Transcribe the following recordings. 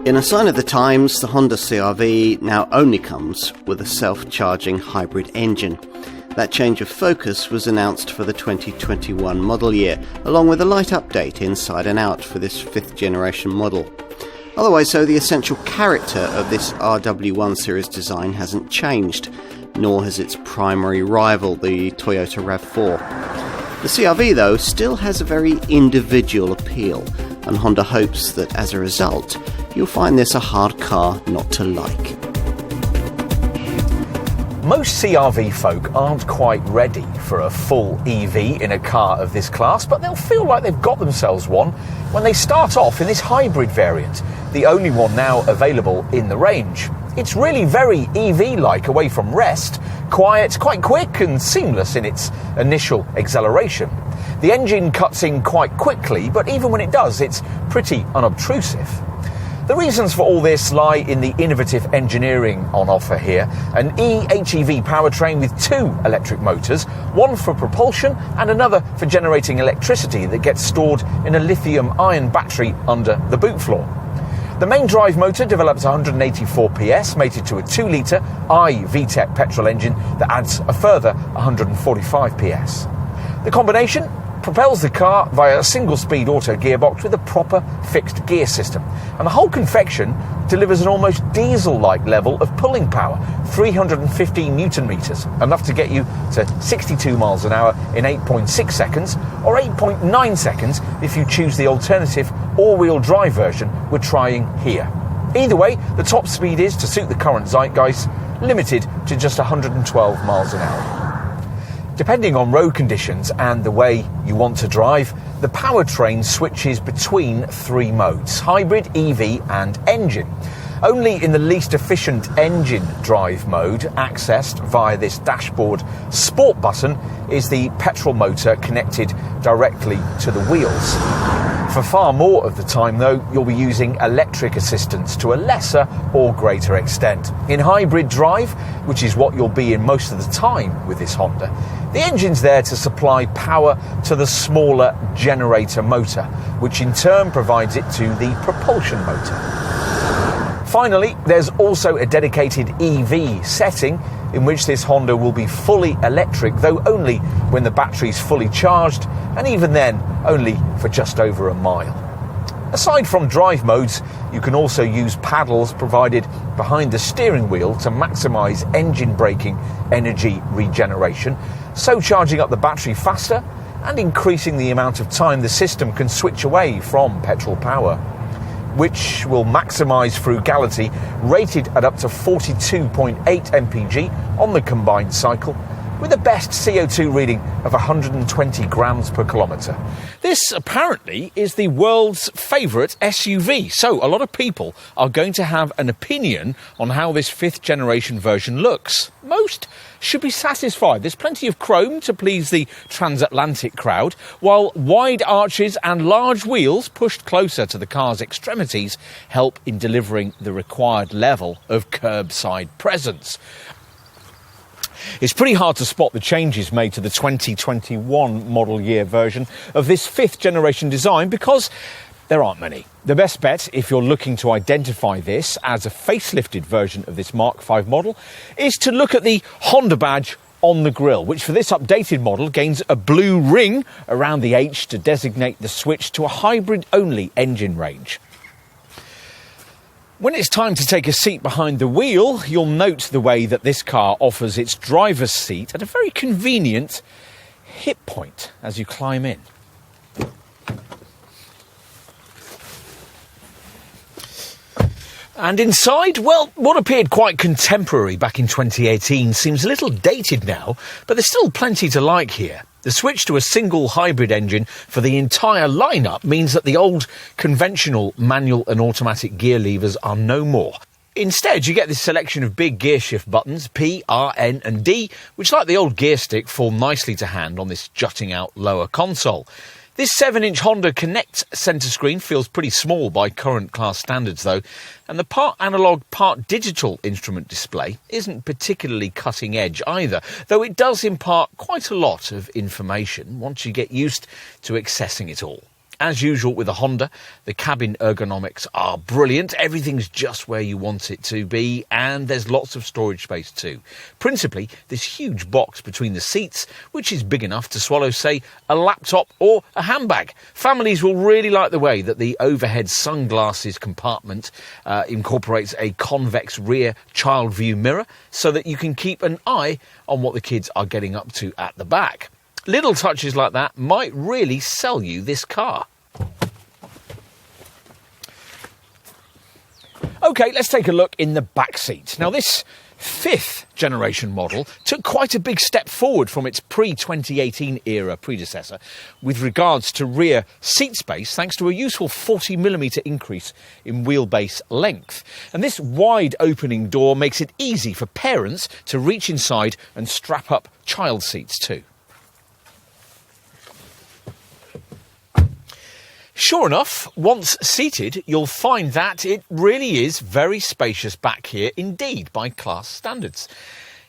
In a sign of the times, the Honda CR-V now only comes with a self-charging hybrid engine. That change of focus was announced for the 2021 model year, along with a light update inside and out for this 5th generation model. Otherwise though, the essential character of this RW1 series design hasn't changed, nor has its primary rival, the Toyota RAV4. The CR-V though still has a very individual appeal, and Honda hopes that as a result, you'll find this a hard car not to like. Most CR-V folk aren't quite ready for a full EV in a car of this class, but they'll feel like they've got themselves one when they start off in this hybrid variant, the only one now available in the range. It's really very EV-like away from rest, quiet, quite quick and seamless in its initial acceleration. The engine cuts in quite quickly, but even when it does, it's pretty unobtrusive. The reasons for all this lie in the innovative engineering on offer here. An e-HEV powertrain with 2 electric motors, one for propulsion and another for generating electricity that gets stored in a lithium-ion battery under the boot floor. The main drive motor develops 184 PS, mated to a 2-litre i-VTEC petrol engine that adds a further 145 PS. The combination propels the car via a single-speed auto gearbox with a proper fixed gear system, and the whole confection delivers an almost diesel-like level of pulling power, 315 newton meters, enough to get you to 62 miles an hour in 8.6 seconds, or 8.9 seconds if you choose the alternative all-wheel drive version we're trying here. Either way, the top speed is, to suit the current zeitgeist, limited to just 112 miles an hour. Depending on road conditions and the way you want to drive, the powertrain switches between 3 modes: hybrid, EV and engine. Only in the least efficient engine drive mode, accessed via this dashboard sport button, is the petrol motor connected directly to the wheels. For far more of the time though, you'll be using electric assistance to a lesser or greater extent. In hybrid drive, which is what you'll be in most of the time with this Honda, the engine's there to supply power to the smaller generator motor, which in turn provides it to the propulsion motor. Finally, there's also a dedicated EV setting in which this Honda will be fully electric, though only when the battery's fully charged, and even then only for just over a mile. Aside from drive modes, you can also use paddles provided behind the steering wheel to maximise engine braking energy regeneration, so charging up the battery faster and increasing the amount of time the system can switch away from petrol power, which will maximise frugality, rated at up to 42.8 mpg on the combined cycle, with a best CO2 reading of 120 grams per kilometre. This apparently is the world's favourite SUV, so a lot of people are going to have an opinion on how this 5th generation version looks. Most should be satisfied. There's plenty of chrome to please the transatlantic crowd, while wide arches and large wheels pushed closer to the car's extremities help in delivering the required level of curbside presence. It's pretty hard to spot the changes made to the 2021 model year version of this 5th generation design because there aren't many. The best bet, if you're looking to identify this as a facelifted version of this Mark V model, is to look at the Honda badge on the grille, which for this updated model gains a blue ring around the H to designate the switch to a hybrid-only engine range. When it's time to take a seat behind the wheel, you'll note the way that this car offers its driver's seat at a very convenient hip point as you climb in. And inside, well, what appeared quite contemporary back in 2018 seems a little dated now, but there's still plenty to like here. The switch to a single hybrid engine for the entire lineup means that the old conventional manual and automatic gear levers are no more. Instead, you get this selection of big gear shift buttons, P, R, N and D, which, like the old gear stick, fall nicely to hand on this jutting out lower console. This 7-inch Honda Connect centre screen feels pretty small by current class standards though, and the part analogue, part digital instrument display isn't particularly cutting edge either, though it does impart quite a lot of information once you get used to accessing it all. As usual with a Honda, the cabin ergonomics are brilliant. Everything's just where you want it to be, and there's lots of storage space too. Principally, this huge box between the seats, which is big enough to swallow, say, a laptop or a handbag. Families will really like the way that the overhead sunglasses compartment incorporates a convex rear child view mirror so that you can keep an eye on what the kids are getting up to at the back. Little touches like that might really sell you this car. OK, let's take a look in the back seat. Now, this 5th generation model took quite a big step forward from its pre-2018 era predecessor with regards to rear seat space, thanks to a useful 40mm increase in wheelbase length. And this wide opening door makes it easy for parents to reach inside and strap up child seats too. Sure enough, once seated, you'll find that it really is very spacious back here indeed by class standards.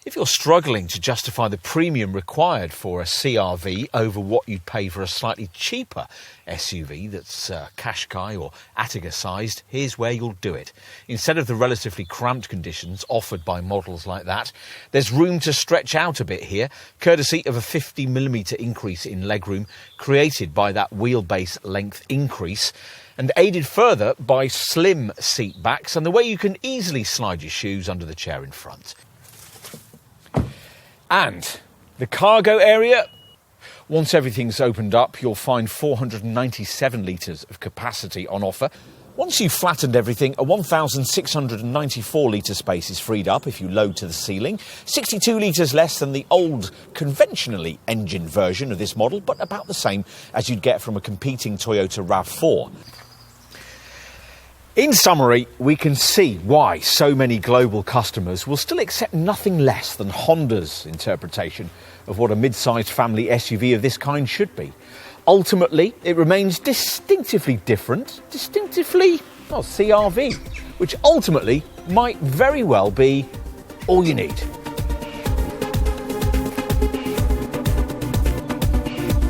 If you're struggling to justify the premium required for a CR-V over what you'd pay for a slightly cheaper SUV that's Qashqai or Attiga sized, here's where you'll do it. Instead of the relatively cramped conditions offered by models like that, there's room to stretch out a bit here, courtesy of a 50mm increase in legroom created by that wheelbase length increase, and aided further by slim seat backs and the way you can easily slide your shoes under the chair in front. And the cargo area, once everything's opened up, you'll find 497 litres of capacity on offer. Once you've flattened everything, a 1,694 litre space is freed up if you load to the ceiling. 62 litres less than the old, conventionally engined version of this model, but about the same as you'd get from a competing Toyota RAV4. In summary, we can see why so many global customers will still accept nothing less than Honda's interpretation of what a mid-sized family SUV of this kind should be. Ultimately, it remains distinctively different, CR-V, which ultimately might very well be all you need.